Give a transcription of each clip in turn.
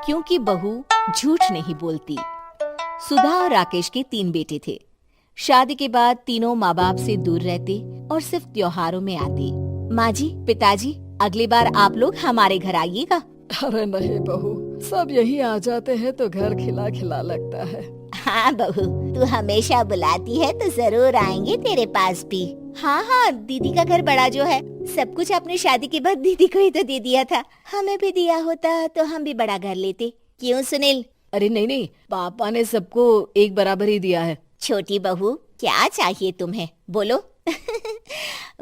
क्योंकि बहू झूठ नहीं बोलती। सुधा और राकेश के 3 बेटे थे। शादी के बाद तीनों माँ बाप से दूर रहते और सिर्फ त्योहारों में आते। माँ जी, पिताजी, अगली बार आप लोग हमारे घर आइएगा। अरे नहीं बहू, सब यही आ जाते हैं तो घर खिला खिला लगता है। हाँ बहू, तू हमेशा बुलाती है तो जरूर आएंगे तेरे पास भी। हाँ हाँ, दीदी का घर बड़ा जो है, सब कुछ आपने शादी के बाद दीदी को ही तो दे दिया था। हमें भी दिया होता तो हम भी बड़ा घर लेते। क्यों सुनील? अरे नहीं नहीं, पापा ने सबको एक बराबर ही दिया है। छोटी बहू, क्या चाहिए तुम्हें, बोलो।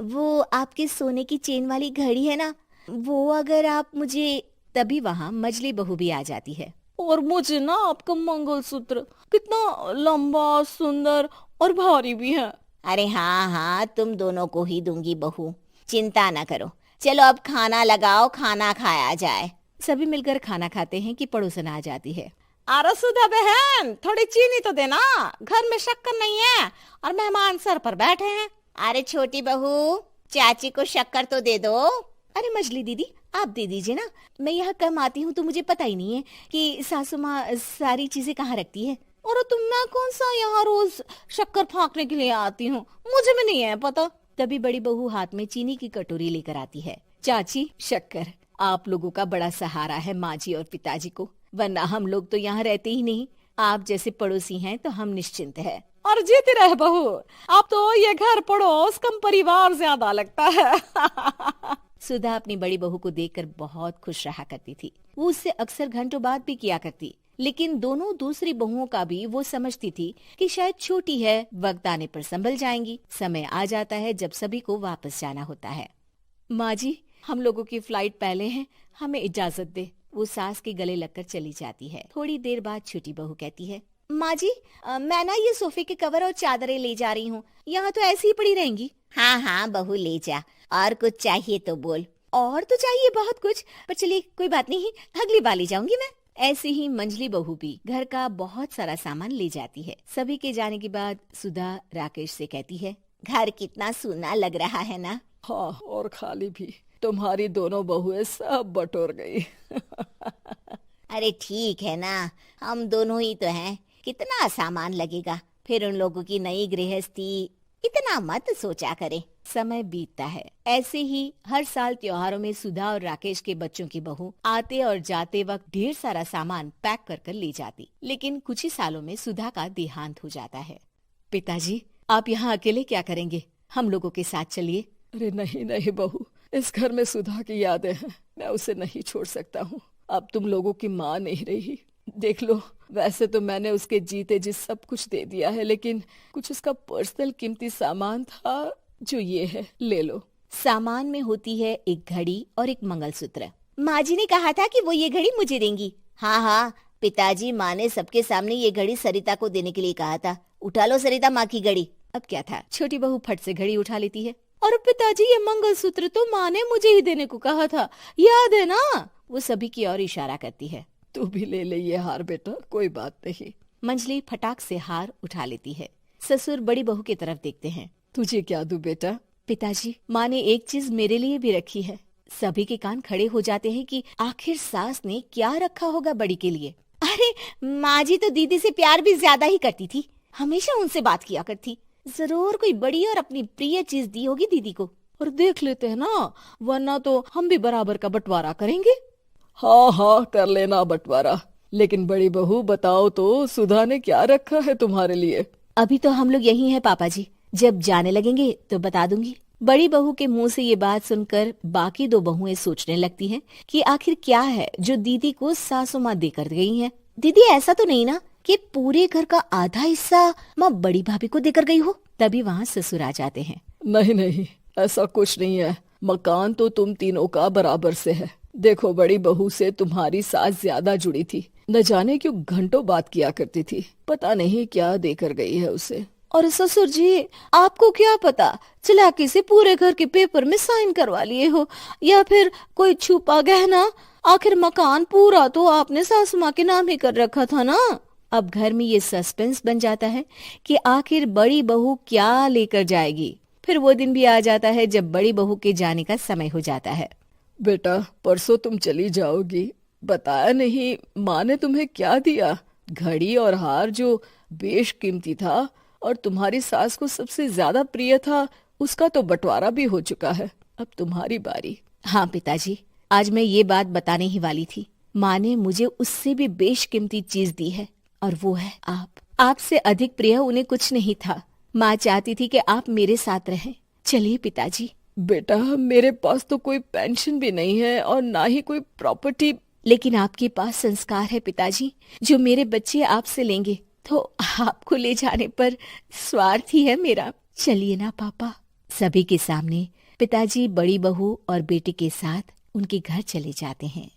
वो आपके सोने की चेन वाली घड़ी है ना, वो अगर आप मुझे, तभी वहाँ मजली बहू भी आ जाती है। और मुझे ना आपका मंगलसूत्र कितना लंबा, सुंदर और भारी भी है। अरे हाँ हाँ, तुम दोनों को ही दूंगी बहू, चिंता ना करो। चलो अब खाना लगाओ, खाना खाया जाए। सभी मिलकर खाना खाते हैं कि पड़ोसन आ जाती है। अरे सुधा बहन, थोड़ी चीनी तो देना, घर में शक्कर नहीं है और मेहमान सर पर बैठे हैं। अरे छोटी बहू, चाची को शक्कर तो दे दो। अरे मजली दीदी, आप दे दीजिए ना, मैं यहाँ कम आती हूँ तो मुझे पता ही नहीं है कि सासू माँ सारी चीजें कहाँ रखती है। और तुम, मैं कौन सा यहाँ रोज शक्कर फाँकने के लिए आती हूँ, मुझे भी नहीं है पता। तभी बड़ी बहू हाथ में चीनी की कटोरी लेकर आती है। चाची, शक्कर आप लोगों का बड़ा सहारा है माँ जी और पिताजी को, वरना हम लोग तो यहाँ रहते ही नहीं। आप जैसे पड़ोसी हैं तो हम निश्चिंत है। और जीती रहे बहू, अब तो ये घर पड़ोस कम परिवार ज्यादा लगता है। सुधा अपनी बड़ी बहू को देखकर बहुत खुश रहा करती थी। वो उससे अक्सर घंटों बात भी किया करती, लेकिन दोनों दूसरी बहुओं का भी वो समझती थी कि शायद छोटी है, वक्त आने पर संभल जाएंगी। समय आ जाता है जब सभी को वापस जाना होता है। माँ जी, हम लोगों की फ्लाइट पहले है, हमें इजाजत दे। वो सास के गले लगकर चली जाती है। थोड़ी देर बाद छोटी बहू कहती है, माँ जी, मैं ना ये सोफे के कवर और चादरें ले जा रही हूँ, यहाँ तो ऐसी ही पड़ी रहेंगी। हाँ हाँ बहू, ले जा, और कुछ चाहिए तो बोल। और तो चाहिए बहुत कुछ, पर चलिए कोई बात नहीं, अगली बार ले जाऊंगी मैं। ऐसे ही मंजली बहू भी घर का बहुत सारा सामान ले जाती है। सभी के जाने के बाद सुधा राकेश से कहती है, घर कितना सूना लग रहा है ना। हाँ, और खाली भी। तुम्हारी दोनों बहुएं सब बटोर गई। अरे ठीक है ना, हम दोनों ही तो हैं, कितना सामान लगेगा, फिर उन लोगों की नई गृहस्थी, इतना मत सोचा करे। समय बीतता है। ऐसे ही हर साल त्योहारों में सुधा और राकेश के बच्चों की बहू आते और जाते वक्त ढेर सारा सामान पैक कर कर ले जाती। लेकिन कुछ ही सालों में सुधा का देहांत हो जाता है। पिताजी, आप यहाँ अकेले क्या करेंगे? हम लोगों के साथ चलिए। अरे नहीं नहीं बहू, इस घर में सुधा की यादें हैं, मैं उसे नहीं छोड़ सकता हूँ। अब तुम लोगों की माँ नहीं रही। देख लो, वैसे तो मैंने उसके जीते जी सब कुछ दे दिया है, लेकिन कुछ उसका पर्सनल कीमती सामान था जो ये है, ले लो। सामान में होती है एक घड़ी और एक मंगलसूत्र। माँ जी ने कहा था कि वो ये घड़ी मुझे देंगी। हाँ हाँ, पिताजी, माँ ने सबके सामने ये घड़ी सरिता को देने के लिए कहा था। उठा लो सरिता माँ की घड़ी। अब क्या था, छोटी बहू फट से घड़ी उठा लेती है। और पिताजी, ये मंगलसूत्र तो माँ ने मुझे ही देने को कहा था, याद है ना? वो सभी की ओर इशारा करती है। तू भी ले ले ये हार बेटा, कोई बात नहीं। मंजली फटाक से हार उठा लेती है। ससुर बड़ी बहू की तरफ देखते हैं। तुझे क्या दूं बेटा? पिताजी, माँ ने एक चीज मेरे लिए भी रखी है। सभी के कान खड़े हो जाते हैं कि आखिर सास ने क्या रखा होगा बड़ी के लिए। अरे माँ जी तो दीदी से प्यार भी ज्यादा ही करती थी, हमेशा उनसे बात किया करती। जरूर कोई बड़ी और अपनी प्रिय चीज दी होगी दीदी को। और देख लेते हैं ना, वरना तो हम भी बराबर का बंटवारा करेंगे। हाँ हाँ, कर लेना बंटवारा। लेकिन बड़ी बहू, बताओ तो, सुधा ने क्या रखा है तुम्हारे लिए? अभी तो हम लोग यही हैं पापा जी, जब जाने लगेंगे तो बता दूंगी। बड़ी बहू के मुंह से ये बात सुनकर बाकी 2 बहुएं सोचने लगती हैं कि आखिर क्या है जो दीदी को सासू माँ देकर गई हैं। दीदी, ऐसा तो नहीं ना कि पूरे घर का आधा हिस्सा माँ बड़ी भाभी को देकर गई हो? तभी वहाँ ससुर आ जाते हैं। नहीं नहीं, ऐसा कुछ नहीं है। मकान तो तुम तीनों का बराबर से है। देखो, बड़ी बहू से तुम्हारी सास ज्यादा जुड़ी थी, न जाने क्यों घंटों बात किया करती थी। पता नहीं क्या देकर गई है उसे। और ससुर जी, आपको क्या पता, चालाकी से पूरे घर के पेपर में साइन करवा लिए हो, या फिर कोई छुपा गहना। आखिर मकान पूरा तो आपने सासू माँ के नाम ही कर रखा था ना। अब घर में ये सस्पेंस बन जाता है कि आखिर बड़ी बहू क्या लेकर जाएगी। फिर वो दिन भी आ जाता है जब बड़ी बहू के जाने का समय हो जाता है। बेटा, परसों तुम चली जाओगी, बताया नहीं, माँ ने तुम्हें क्या दिया? घड़ी और हार जो बेशकीमती था और तुम्हारी सास को सबसे ज्यादा प्रिय था, उसका तो बंटवारा भी हो चुका है। अब तुम्हारी बारी। हाँ पिताजी, आज मैं ये बात बताने ही वाली थी। माँ ने मुझे उससे भी बेशकीमती चीज दी है और वो है आप। आपसे अधिक प्रिय उन्हें कुछ नहीं था। माँ चाहती थी कि आप मेरे साथ रहें। चलिए पिताजी। बेटा, मेरे पास तो कोई पेंशन भी नहीं है और ना ही कोई प्रॉपर्टी। लेकिन आपके पास संस्कार है पिताजी, जो मेरे बच्चे आपसे लेंगे, तो आपको ले जाने पर स्वार्थ ही है मेरा। चलिए ना पापा। सभी के सामने पिताजी बड़ी बहू और बेटी के साथ उनके घर चले जाते हैं।